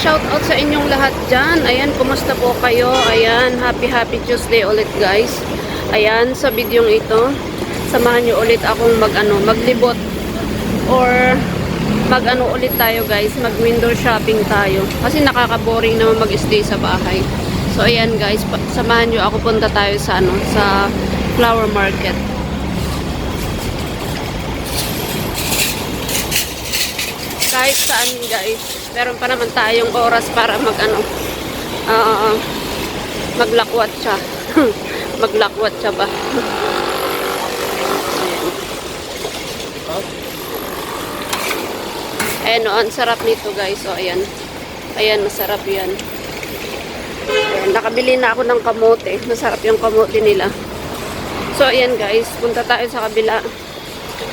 shoutout sa inyong lahat dyan. Ayan, kumusta po kayo? Ayan, happy Tuesday ulit guys. Ayan, sa videong ito, samahan nyo ulit akong maglibot or ulit tayo guys, mag window shopping tayo. Kasi nakaka-boring naman mag-stay sa bahay. So ayan guys, samahan nyo ako, punta tayo sa sa flower market. Kahit saan guys, meron pa naman tayong oras para maglakwat siya. Maglakwat siya ba? Ayan o, ang sarap nito guys. O ayan. Ayan, masarap yan. Ayan, nakabili na ako ng kamote. Masarap yung kamote nila. So ayan guys, punta tayo sa kabila.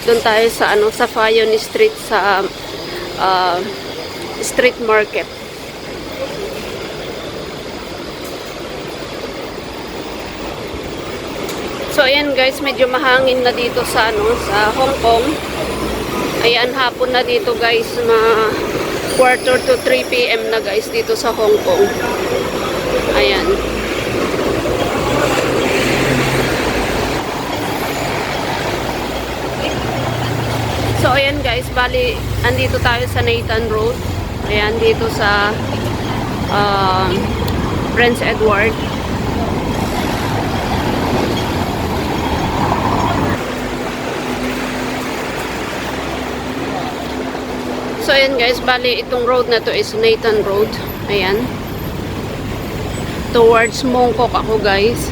Doon tayo sa sa Fayon Street, sa street market. So ayan guys, medyo mahangin na dito sa sa Hong Kong. Ayan, hapon na dito guys, na 2:45 PM na guys dito sa Hong Kong. Ayan. So ayan guys, bali andito tayo sa Nathan Road. Ayan, dito sa Prince Edward. So ayan guys, bali itong road na to is Nathan Road. Ayan. Towards Mongkok ako guys.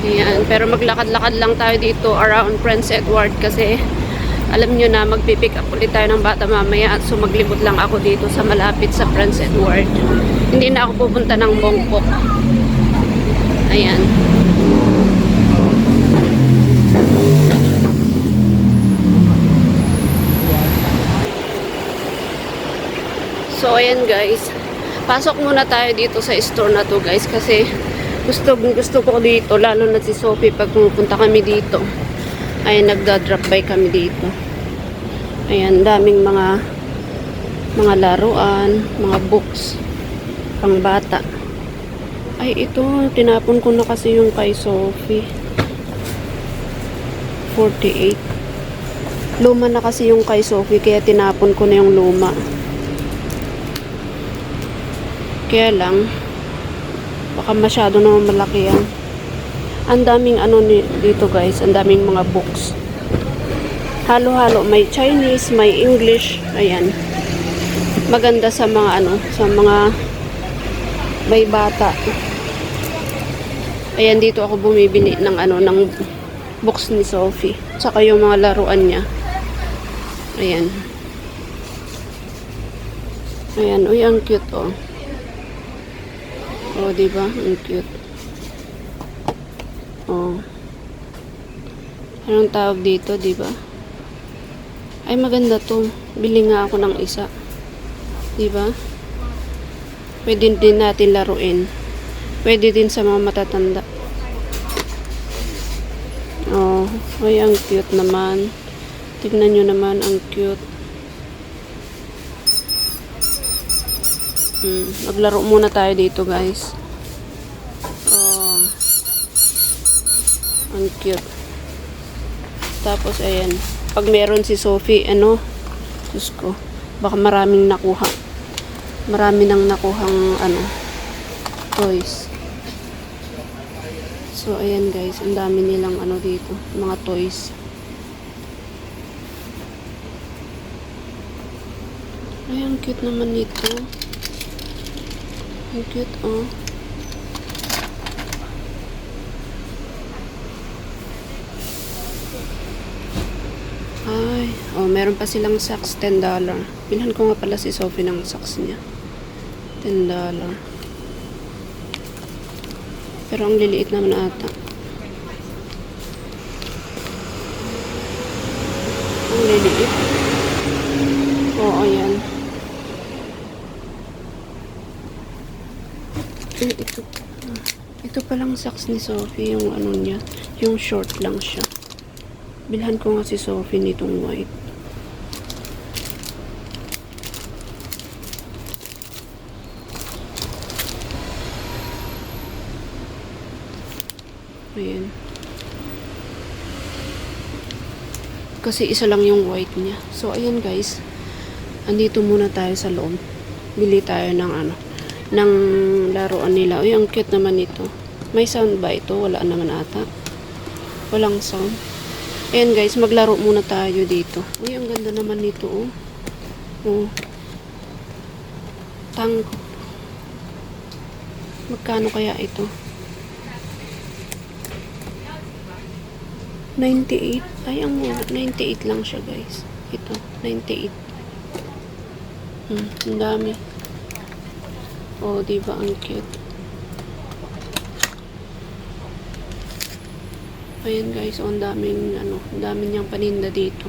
Ayan, pero maglakad-lakad lang tayo dito around Prince Edward kasi alam nyo na, magpipick up ulit tayo ng bata mamaya. So maglibot lang ako dito sa malapit sa Prince Edward. Hindi na ako pupunta ng Mongkok. Ayan. So ayan guys, pasok muna tayo dito sa store na to guys, kasi gusto ko dito, lalo na si Sophie pag pupunta kami dito. Ayan, nagda-drop by kami dito. Ayan, daming mga laruan, mga books pang bata. Ay, ito, tinapon ko na kasi yung kay Sophie. 48. Luma na kasi yung kay Sophie, kaya tinapon ko na yung luma. Kaya lang, baka masyado naman malaki yan. Ang daming dito guys, ang daming mga books. Halo-halo, may Chinese, may English. Ayan. Maganda sa mga sa mga may bata. Ayan, dito ako bumibili ng ng books ni Sophie. Tsaka yung mga laruan niya. Ayan. Ayan, uy, ang cute oh. Oh, diba? Ang cute. Oh. Anong tawag dito, diba? Ay, maganda to. Bili nga ako ng isa. Diba? Pwede din natin laruin. Pwede din sa mga matatanda. Oh, ay, ang cute naman. Tignan nyo naman, ang cute. Maglaro muna tayo dito guys. Oh, ang cute. Tapos ayan, pag meron si Sophie, Diyos ko, baka maraming nakuha. Marami nang nakuhang toys. So ayan guys, ang dami nilang dito, mga toys. Ay, ang cute naman nito. Ang cute, oh. Ay, oh, meron pa silang socks, $10. Bilhan ko nga pala si Sophie ng socks niya. $10. Pero ang liliit naman ata. Ang liliit. Oo, ayan. Ito palang socks ni Sophie, yung niya, yung short lang siya. Bilhan ko nga si Sophie nitong white. Ayan. Kasi isa lang yung white niya. So, ayan guys. Andito muna tayo sa loob. Bili tayo ng ano, ng laruan nila. Uy, ang cute naman ito. May sound ba ito? Wala naman ata. Walang sound. Ayan guys, maglaro muna tayo dito. Uy, ang ganda naman nito, oh. Oh. Tank. Magkano kaya ito? 98. Ay, ang mura. 98 lang siya, guys. Ito, 98. Ang dami. Oh, diba? Ang cute. Ayan, guys. Oh, ang daming, ano, ang daming niyang paninda dito.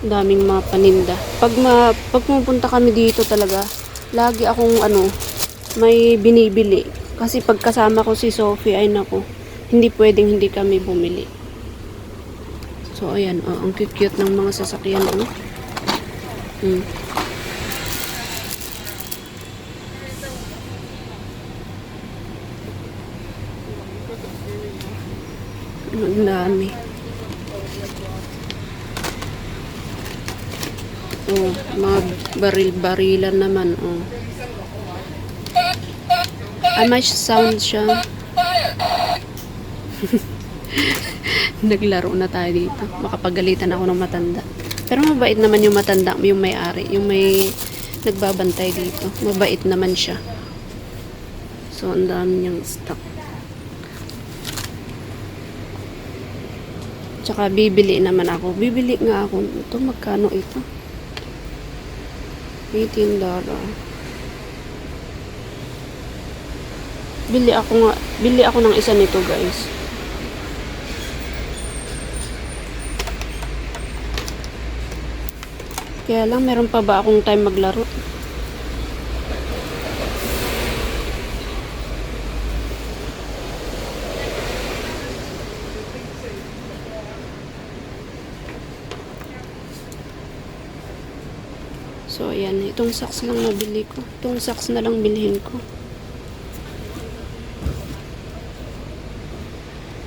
Daming mga paninda. Pag pupunta kami dito talaga, lagi akong ano, may binibili. Kasi pag kasama ko si Sophie, ay nako, hindi pwedeng hindi kami bumili. So ayan, oh, ang cute ng mga sasakyan, oh. Ang dami. Oh, mga baril-barilan naman, oh. May sound siya. Naglaro na tayo dito. Makapagalitan ako ng matanda. Pero mabait naman yung matanda, yung may-ari, yung may nagbabantay dito. Mabait naman siya. So, ang dami niyang stock. Tsaka bibili naman ako. Bibili nga ako. Ito, magkano ito? $18. Bili ako ng isa nito, guys. Kaya lang, meron pa ba akong time maglaro? So, ayan. Itong socks lang nabili ko. Itong socks na lang bilhin ko.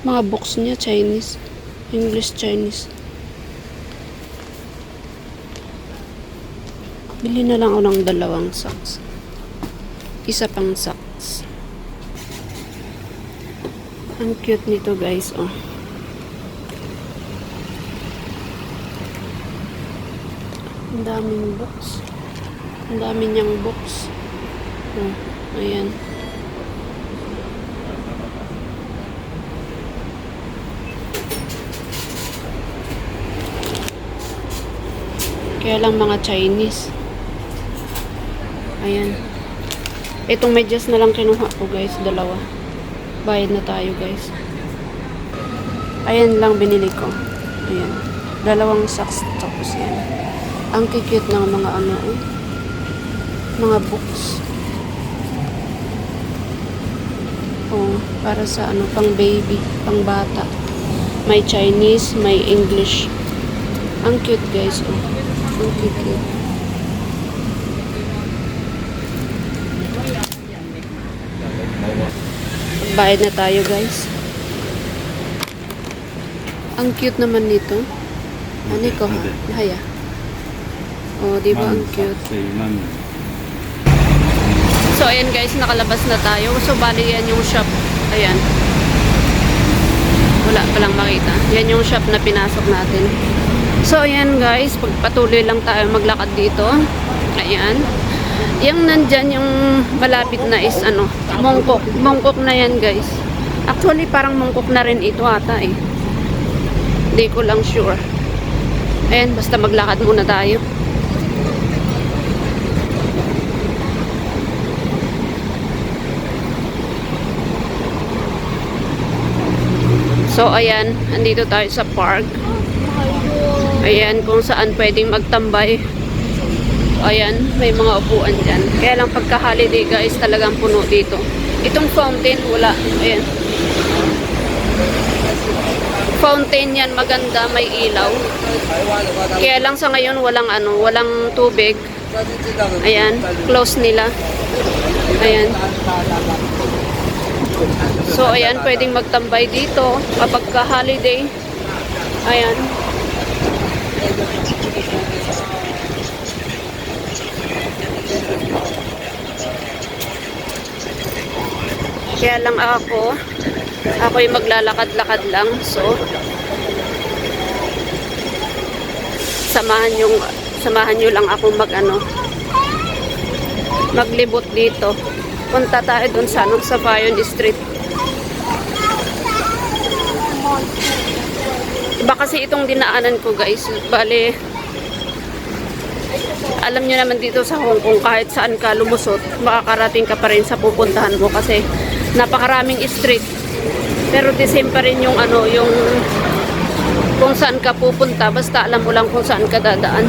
Mga box niya, Chinese. English, Chinese. Bili na lang ako ng dalawang socks. Isa pang socks. Ang cute nito, guys, oh. Ang daming box. Ang dami niyang box. Oh, ayan. Kaya lang mga Chinese. Ayan. Itong medyas na lang kinuha ko, guys. Dalawa. Bayad na tayo, guys. Ayan lang binili ko. Ayan. Dalawang socks. Tapos yan. Ang cute ng mga ano, mga books. Oh, para sa ano, pang baby, pang bata. May Chinese, may English. Ang cute, guys. Oh. Ang cute. Bayad na tayo, guys. Ang cute naman nito. Ano ko, ha? Haya. Oh, di ba ang cute? So, ayan guys, nakalabas na tayo. So, bali yan yung shop. Ayan. Wala palang makita. Yan yung shop na pinasok natin. So, ayan guys, pagpatuloy lang tayo maglakad dito. Ayan. Yung nandyan, yung malapit na is ano, Mongkok. Mongkok na yan, guys. Actually, parang Mongkok na rin ito ata eh. Hindi ko lang sure. Ayan, basta maglakad muna tayo. So, ayan, andito tayo sa park. Ayan, kung saan pwedeng magtambay. Ayan, may mga upuan dyan. Kaya lang pagka-holiday guys, talagang puno dito. Itong fountain, wala. Ayan. Fountain yan, maganda, may ilaw. Kaya lang sa ngayon walang walang tubig. Ayan, close nila. Ayan. So ayan, pwedeng magtambay dito kapag ka-holiday. Ayan. Kaya lang ako yung maglalakad-lakad lang. So samahan nyo lang ako maglibot dito. Punta tayo dun sa Bayon Street. Iba kasi itong dinaanan ko, guys. Bale, alam nyo naman dito sa Hong Kong, kahit saan ka lumusot, makakarating ka pa rin sa pupuntahan mo kasi napakaraming street. Pero the same pa rin yung yung kung saan ka pupunta, basta alam mo lang kung saan ka dadaan.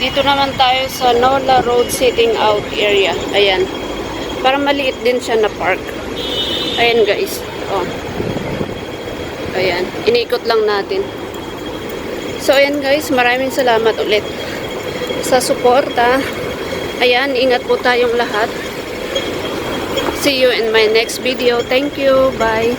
Dito naman tayo sa Nola Road Sitting Out area. Ayan. Parang maliit din siya na park. Ayan, guys. Oh. Ayan. Iniikot lang natin. So, ayan, guys. Maraming salamat ulit sa suporta. Ayan. Ingat po tayong lahat. See you in my next video. Thank you. Bye.